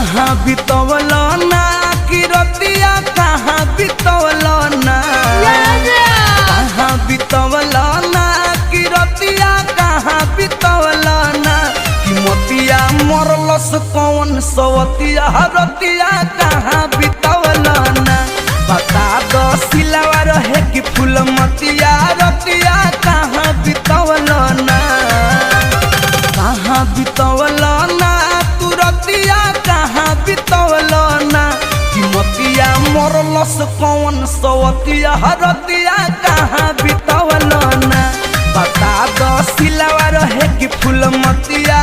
कहाँ बितवल ना कि रतिया कहाँ बितवल ना कहाँ बितवल ना कि रतिया कहाँ बितवल ना कि मोतिया मरलस कौन सवतिया रतिया कहाँ बितवल ना बता दो सिलवा रहे कि फूल मतिया रतिया कहाँ बितवल ना कहाँ बितवल ना तू रतिया कहाँ बितवल ना कि मोतिया मरलस कौन सवतिया रतिया कहाँ बितवल ना बता दो सिलवा रहे कि फूल मतिया